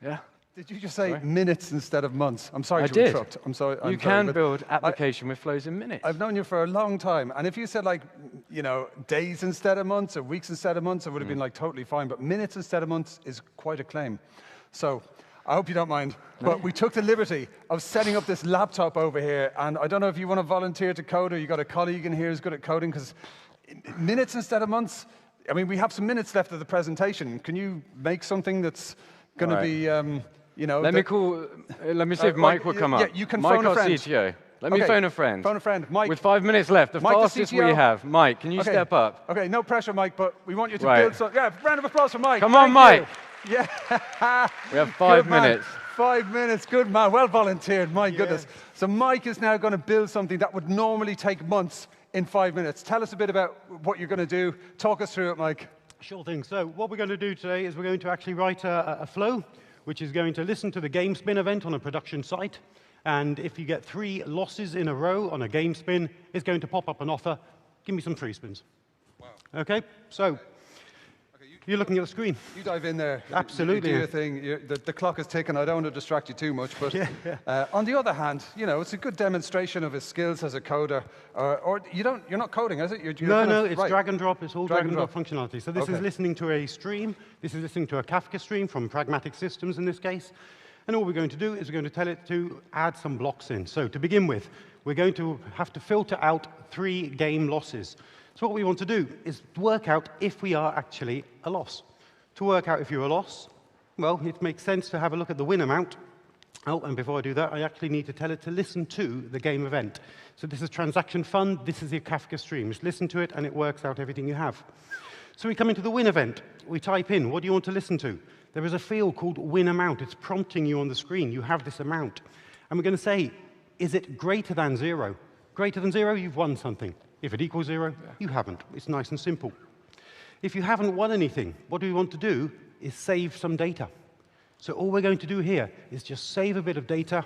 Yeah. Did you just say minutes instead of months? I'm sorry I to did. interrupt. I'm sorry. You can build application with flows in minutes. I've known you for a long time, and if you said like, days instead of months or weeks instead of months, it would have been like totally fine. But minutes instead of months is quite a claim. So I hope you don't mind. But we took the liberty of setting up this laptop over here, and I don't know if you want to volunteer to code or you got a colleague in here who's good at coding, because minutes instead of months. I mean, we have some minutes left of the presentation. Can you make something that's going to be Let me see if Mike will come up. Yeah, you can Mike, phone a our friend. CTO. Let me phone a friend. Phone a friend. Mike. With 5 minutes left, the Mike, fastest we have. Mike, can you step up? Okay, no pressure, Mike, but we want you to build something. Yeah, round of applause for Mike. Come on, Mike. Yeah. We have 5 minutes. 5 minutes, good man. Well volunteered, my goodness. So Mike is now going to build something that would normally take months in 5 minutes. Tell us a bit about what you're going to do. Talk us through it, Mike. Sure thing. So what we're going to do today is we're going to actually write a flow which is going to listen to the game spin event on a production site. And if you get 3 losses in a row on a game spin, it's going to pop up an offer. Give me some free spins. Wow. OK, so you're looking at the screen. You dive in there. Absolutely. You do your thing. The clock is ticking. I don't want to distract you too much. But on the other hand, it's a good demonstration of his skills as a coder. Or you're not coding, is it? No, it's drag and drop. It's all drag and drop functionality. So this is listening to a stream. This is listening to a Kafka stream from Pragmatic Systems in this case. And all we're going to do is we're going to tell it to add some blocks in. So to begin with, we're going to have to filter out 3 game losses. So what we want to do is work out if we are actually a loss. To work out if you're a loss, well, it makes sense to have a look at the win amount. Oh, and before I do that, I actually need to tell it to listen to the game event. So this is transaction fund. This is your Kafka stream. Just listen to it, and it works out everything you have. So we come into the win event. We type in, what do you want to listen to? There is a field called win amount. It's prompting you on the screen. You have this amount. And we're going to say, is it greater than 0? Greater than 0, you've won something. If it equals 0, you haven't. It's nice and simple. If you haven't won anything, what we want to do is save some data. So all we're going to do here is just save a bit of data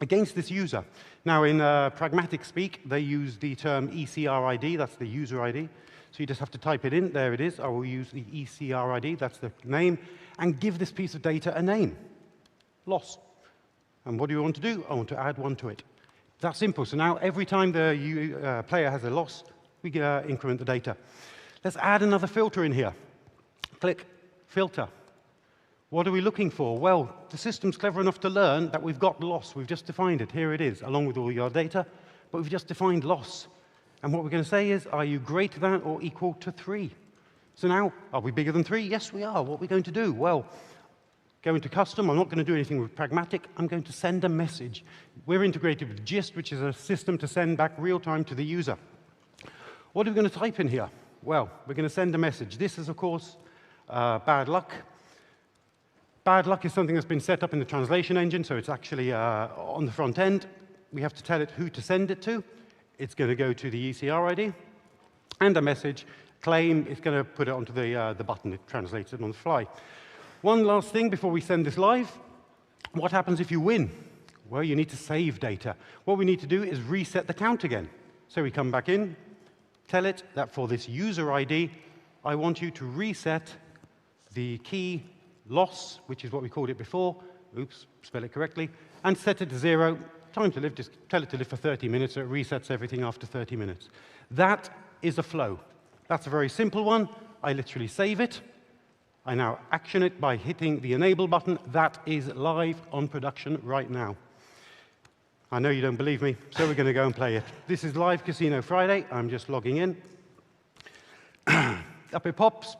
against this user. Now, in pragmatic speak, they use the term ECRID. That's the user ID. So you just have to type it in. There it is. I will use the ECRID. That's the name. And give this piece of data a name. Loss. And what do you want to do? I want to add 1 to it. That's simple. So now every time the player has a loss, we increment the data. Let's add another filter in here. Click Filter. What are we looking for? Well, the system's clever enough to learn that we've got loss. We've just defined it. Here it is, along with all your data. But we've just defined loss. And what we're going to say is, are you greater than or equal to 3? So now, are we bigger than 3? Yes, we are. What are we going to do? Well, go into custom. I'm not going to do anything with pragmatic. I'm going to send a message. We're integrated with Gist, which is a system to send back real-time to the user. What are we going to type in here? Well, we're going to send a message. This is, of course, bad luck. Bad luck is something that's been set up in the translation engine, so it's actually on the front end. We have to tell it who to send it to. It's going to go to the ECRID. And a message. Claim, it's going to put it onto the button. It translates it on the fly. One last thing before we send this live. What happens if you win? Well, you need to save data. What we need to do is reset the count again. So we come back in, tell it that for this user ID, I want you to reset the key loss, which is what we called it before. Oops, spell it correctly. And set it to 0. Time to live, just tell it to live for 30 minutes, so it resets everything after 30 minutes. That is a flow. That's a very simple one. I literally save it. I now action it by hitting the enable button. That is live on production right now. I know you don't believe me, so we're going to go and play it. This is Live Casino Friday. I'm just logging in. Up it pops.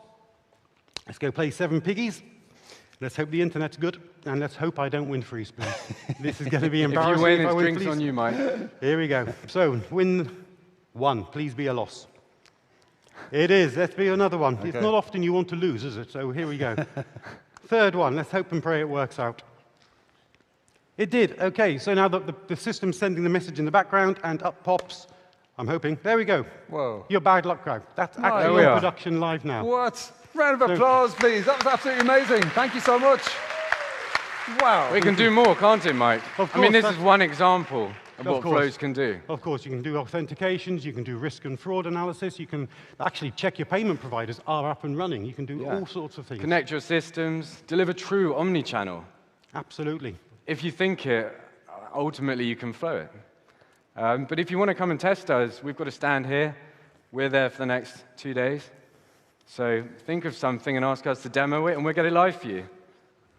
Let's go play 7 piggies. Let's hope the internet's good, and let's hope I don't win free spins. This is going to be embarrassing. If you win, it's drinks on you, Mike. Here we go. So, win 1. Please be a loss. It is. Let's be another one. Okay. It's not often you want to lose, is it? So here we go. 3rd one. Let's hope and pray it works out. It did. OK, so now the system's sending the message in the background, and up pops. I'm hoping. There we go. Whoa. Your bad luck crowd. That's actually on production live now. What? Round of applause, please. That was absolutely amazing. Thank you so much. Wow. We can do more, can't it, Mike? Of course, I mean, this is one example. and what flows can do. Of course, you can do authentications, you can do risk and fraud analysis, you can actually check your payment providers are up and running. You can do all sorts of things. Connect your systems, deliver true omni-channel. Absolutely. If you think it, ultimately you can flow it. But if you want to come and test us, we've got a stand here. We're there for the next 2 days. So think of something and ask us to demo it, and we'll get it live for you.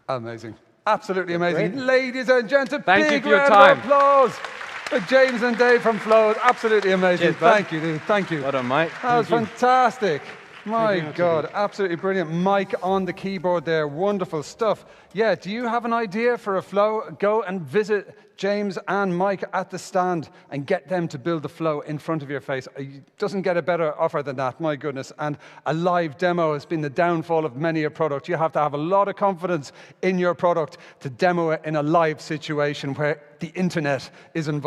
Amazing. Absolutely amazing. Great. Ladies and gentlemen, Thank you big for your round time. of applause for James and Dave from Flow. Absolutely amazing. Cheers, bud. Thank you, dude. Thank you. Well done, Mike. That was fantastic. My Thank you, God, absolutely brilliant. Mike on the keyboard there, wonderful stuff. Yeah, do you have an idea for a flow? Go and visit James and Mike at the stand and get them to build the flow in front of your face. It doesn't get a better offer than that, my goodness. And a live demo has been the downfall of many a product. You have to have a lot of confidence in your product to demo it in a live situation where the internet is involved.